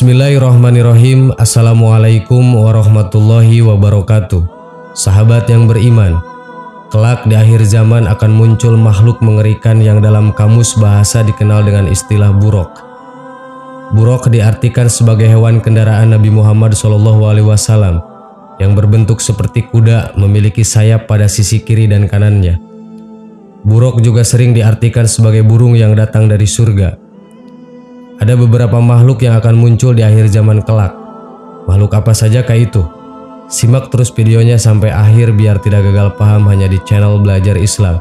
Bismillahirrahmanirrahim. Assalamualaikum warahmatullahi wabarakatuh. Sahabat yang beriman, kelak di akhir zaman akan muncul makhluk mengerikan yang dalam kamus bahasa dikenal dengan istilah buruk. Buruk diartikan sebagai hewan kendaraan Nabi Muhammad SAW yang berbentuk seperti kuda, memiliki sayap pada sisi kiri dan kanannya. Buruk juga sering diartikan sebagai burung yang datang dari surga. Ada beberapa makhluk yang akan muncul di akhir zaman kelak. Makhluk apa sajakah itu? Simak terus videonya sampai akhir biar tidak gagal paham hanya di channel Belajar Islam.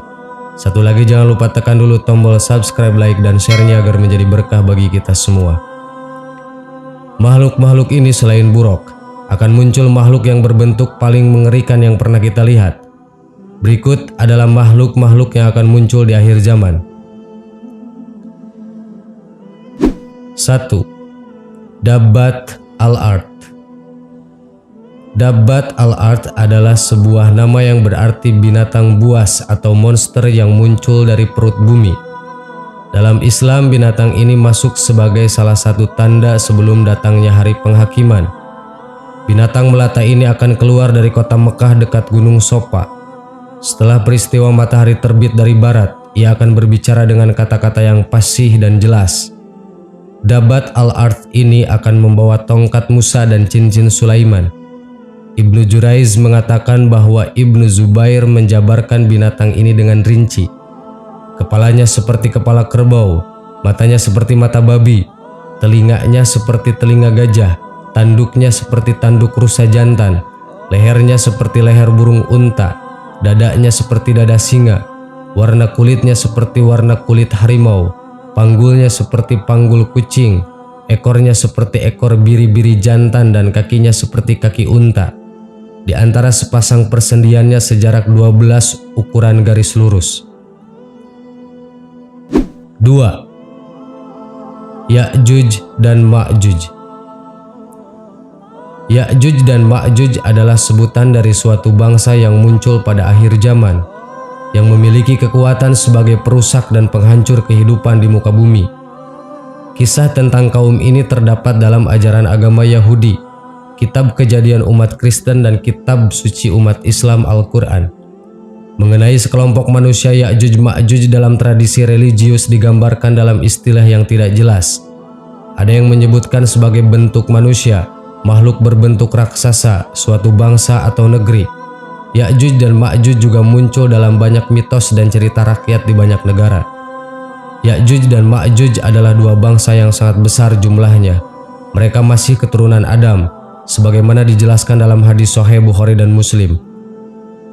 Satu lagi, jangan lupa tekan dulu tombol subscribe, like, dan share-nya agar menjadi berkah bagi kita semua. Makhluk-makhluk ini selain buruk, akan muncul makhluk yang berbentuk paling mengerikan yang pernah kita lihat. Berikut adalah makhluk-makhluk yang akan muncul di akhir zaman. 1. Dabbat al-Ard. Dabbat al-Ard adalah sebuah nama yang berarti binatang buas atau monster yang muncul dari perut bumi. Dalam Islam, binatang ini masuk sebagai salah satu tanda sebelum datangnya hari penghakiman. Binatang melata ini akan keluar dari kota Mekah dekat Gunung Sofa. Setelah peristiwa matahari terbit dari barat, ia akan berbicara dengan kata-kata yang fasih dan jelas. Dabbat al-Ard ini akan membawa tongkat Musa dan cincin Sulaiman. Ibnu Juraiz mengatakan bahwa Ibnu Zubair menjabarkan binatang ini dengan rinci. Kepalanya seperti kepala kerbau, matanya seperti mata babi, telinganya seperti telinga gajah, tanduknya seperti tanduk rusa jantan, lehernya seperti leher burung unta, dadanya seperti dada singa, warna kulitnya seperti warna kulit harimau, panggulnya seperti panggul kucing, ekornya seperti ekor biri-biri jantan, dan kakinya seperti kaki unta. Di antara sepasang persendiannya sejarak 12 ukuran garis lurus. 2. Ya'juj dan Ma'juj. Ya'juj dan Ma'juj adalah sebutan dari suatu bangsa yang muncul pada akhir zaman, yang memiliki kekuatan sebagai perusak dan penghancur kehidupan di muka bumi. Kisah tentang kaum ini terdapat dalam ajaran agama Yahudi, kitab Kejadian umat Kristen, dan kitab suci umat Islam Al-Quran. Mengenai sekelompok manusia Ya'juj Ma'juj dalam tradisi religius digambarkan dalam istilah yang tidak jelas. Ada yang menyebutkan sebagai bentuk manusia, makhluk berbentuk raksasa, suatu bangsa atau negeri. Ya'juj dan Ma'juj juga muncul dalam banyak mitos dan cerita rakyat di banyak negara. Ya'juj dan Ma'juj adalah dua bangsa yang sangat besar jumlahnya. Mereka masih keturunan Adam, sebagaimana dijelaskan dalam hadis Sahih Bukhari dan Muslim.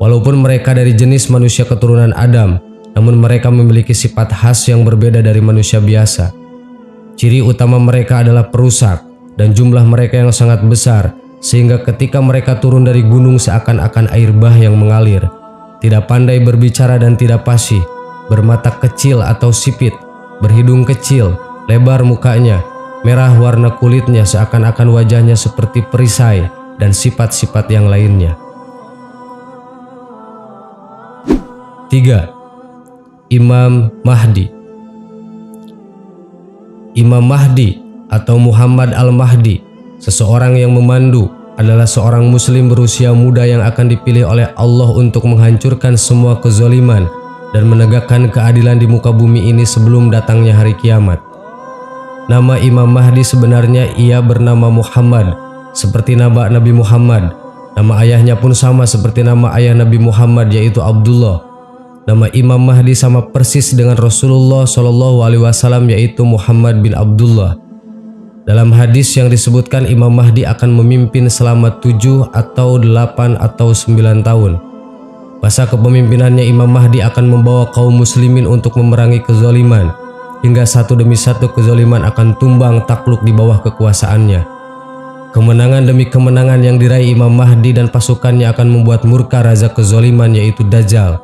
Walaupun mereka dari jenis manusia keturunan Adam, namun mereka memiliki sifat khas yang berbeda dari manusia biasa. Ciri utama mereka adalah perusak, dan jumlah mereka yang sangat besar, sehingga ketika mereka turun dari gunung seakan-akan air bah yang mengalir. Tidak pandai berbicara dan tidak fasih, bermata kecil atau sipit, berhidung kecil, lebar mukanya, merah warna kulitnya seakan-akan wajahnya seperti perisai, dan sifat-sifat yang lainnya. 3. Imam Mahdi. Imam Mahdi atau Muhammad Al-Mahdi, seseorang yang memandu, adalah seorang muslim berusia muda yang akan dipilih oleh Allah untuk menghancurkan semua kezaliman dan menegakkan keadilan di muka bumi ini sebelum datangnya hari kiamat. Nama Imam Mahdi sebenarnya ia bernama Muhammad, seperti nama Nabi Muhammad. Nama ayahnya pun sama seperti nama ayah Nabi Muhammad, yaitu Abdullah. Nama Imam Mahdi sama persis dengan Rasulullah SAW, yaitu Muhammad bin Abdullah. Dalam hadis yang disebutkan Imam Mahdi akan memimpin selama 7 atau 8 atau 9 tahun. Masa kepemimpinannya Imam Mahdi akan membawa kaum muslimin untuk memerangi kezaliman, hingga satu demi satu kezaliman akan tumbang takluk di bawah kekuasaannya. Kemenangan demi kemenangan yang diraih Imam Mahdi dan pasukannya akan membuat murka raja kezaliman, yaitu Dajjal,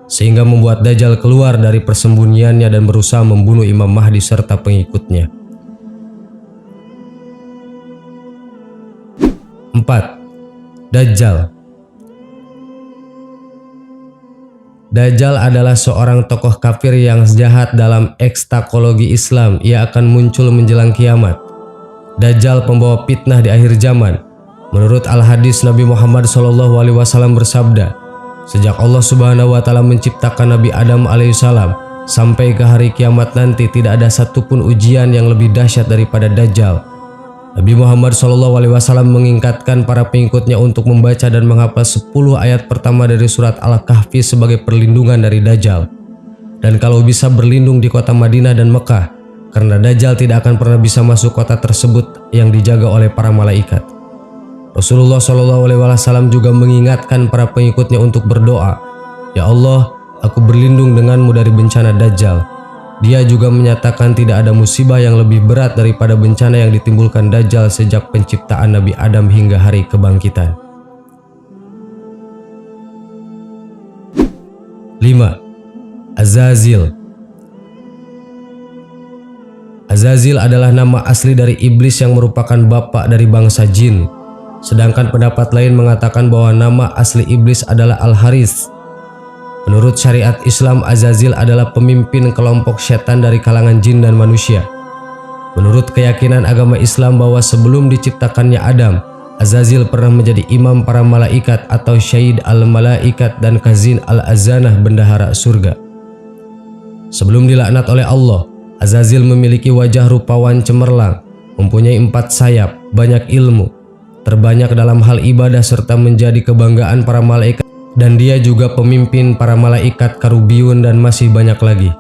sehingga membuat Dajjal keluar dari persembunyiannya dan berusaha membunuh Imam Mahdi serta pengikutnya. 4. Dajjal. Dajjal adalah seorang tokoh kafir yang jahat dalam ekstatologi Islam. Ia akan muncul menjelang kiamat. Dajjal pembawa fitnah di akhir zaman. Menurut al-hadis, Nabi Muhammad SAW bersabda, sejak Allah Subhanahu wa Ta'ala menciptakan Nabi Adam alaihissalam sampai ke hari kiamat nanti, tidak ada satupun ujian yang lebih dahsyat daripada Dajjal. Nabi Muhammad SAW mengingatkan para pengikutnya untuk membaca dan menghafal 10 ayat pertama dari surat Al-Kahfi sebagai perlindungan dari Dajjal. Dan kalau bisa berlindung di kota Madinah dan Mekah, karena Dajjal tidak akan pernah bisa masuk kota tersebut yang dijaga oleh para malaikat. Rasulullah SAW juga mengingatkan para pengikutnya untuk berdoa, "Ya Allah, aku berlindung denganmu dari bencana Dajjal." Dia juga menyatakan tidak ada musibah yang lebih berat daripada bencana yang ditimbulkan Dajjal sejak penciptaan Nabi Adam hingga hari kebangkitan. 5. Azazil. Azazil adalah nama asli dari iblis yang merupakan bapak dari bangsa jin. Sedangkan pendapat lain mengatakan bahwa nama asli iblis adalah Al-Harith. Menurut syariat Islam, Azazil adalah pemimpin kelompok setan dari kalangan jin dan manusia. Menurut keyakinan agama Islam bahwa sebelum diciptakannya Adam, Azazil pernah menjadi imam para malaikat atau syahid al-malaikat dan kazin al-azanah bendahara surga. Sebelum dilaknat oleh Allah, Azazil memiliki wajah rupawan cemerlang, mempunyai 4 sayap, banyak ilmu, terbanyak dalam hal ibadah serta menjadi kebanggaan para malaikat, dan dia juga pemimpin para malaikat karubiun dan masih banyak lagi.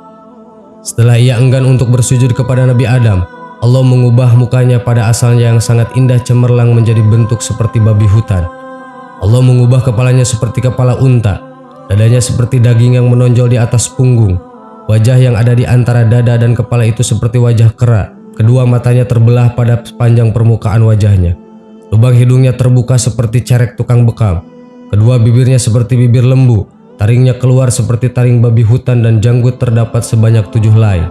Setelah ia enggan untuk bersujud kepada Nabi Adam, Allah mengubah mukanya pada asalnya yang sangat indah cemerlang menjadi bentuk seperti babi hutan. Allah mengubah kepalanya seperti kepala unta, dadanya seperti daging yang menonjol di atas punggung, wajah yang ada di antara dada dan kepala itu seperti wajah kera, kedua matanya terbelah pada sepanjang permukaan wajahnya, lubang hidungnya terbuka seperti cerek tukang bekam, kedua bibirnya seperti bibir lembu, taringnya keluar seperti taring babi hutan dan janggut terdapat sebanyak 7 helai.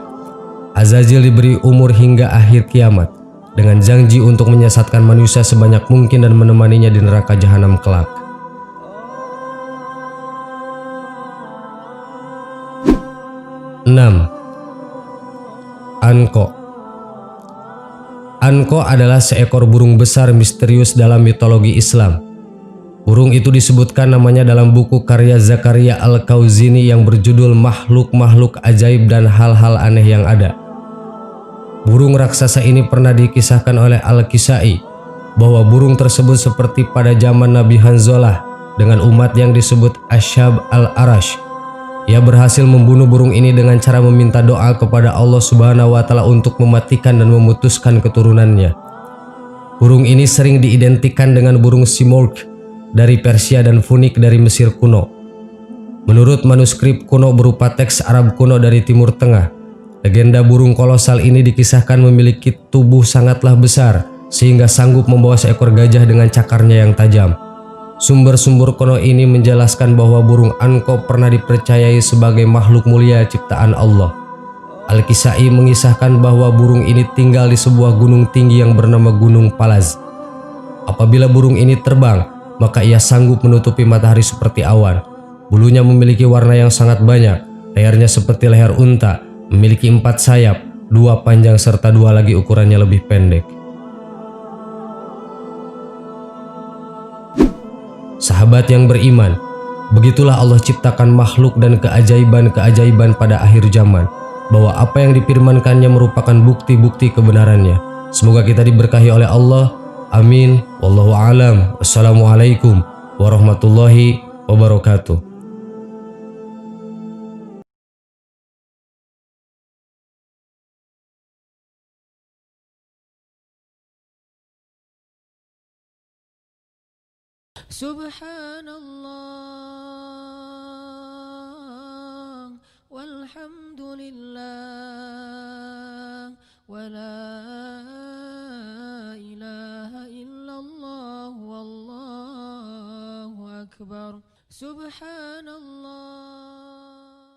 Azazil diberi umur hingga akhir kiamat dengan janji untuk menyesatkan manusia sebanyak mungkin dan menemaninya di neraka jahanam kelak. 6. Anko. Anko adalah seekor burung besar misterius dalam mitologi Islam. Burung itu disebutkan namanya dalam buku karya Zakaria Al-Kauzini yang berjudul Makhluk-Makhluk Ajaib dan Hal-Hal Aneh yang Ada. Burung raksasa ini pernah dikisahkan oleh Al-Kisai bahwa burung tersebut seperti pada zaman Nabi Hanzalah dengan umat yang disebut Ashab al-Arash. Ia berhasil membunuh burung ini dengan cara meminta doa kepada Allah Subhanahu wa Ta'ala untuk mematikan dan memutuskan keturunannya. Burung ini sering diidentikan dengan burung Simurgh dari Persia dan Funik dari Mesir kuno. Menurut manuskrip kuno berupa teks Arab kuno dari Timur Tengah, legenda burung kolosal ini dikisahkan memiliki tubuh sangatlah besar sehingga sanggup membawa seekor gajah dengan cakarnya yang tajam. Sumber-sumber kuno ini menjelaskan bahwa burung Anko pernah dipercayai sebagai makhluk mulia ciptaan Allah. Al-Kisai mengisahkan bahwa burung ini tinggal di sebuah gunung tinggi yang bernama Gunung Palaz. Apabila burung ini terbang, maka ia sanggup menutupi matahari seperti awan. Bulunya memiliki warna yang sangat banyak, lehernya seperti leher unta, memiliki 4 sayap, 2 panjang serta 2 lagi ukurannya lebih pendek. Sahabat yang beriman, begitulah Allah ciptakan makhluk dan keajaiban-keajaiban pada akhir zaman, bahwa apa yang difirmankannya merupakan bukti-bukti kebenarannya. Semoga kita diberkahi oleh Allah. Amin. Wallahu a'lam. Wassalamualaikum warahmatullahi wabarakatuh. Subhanallah walhamdulillah wala ilaha illallah wallahu akbar. Subhanallah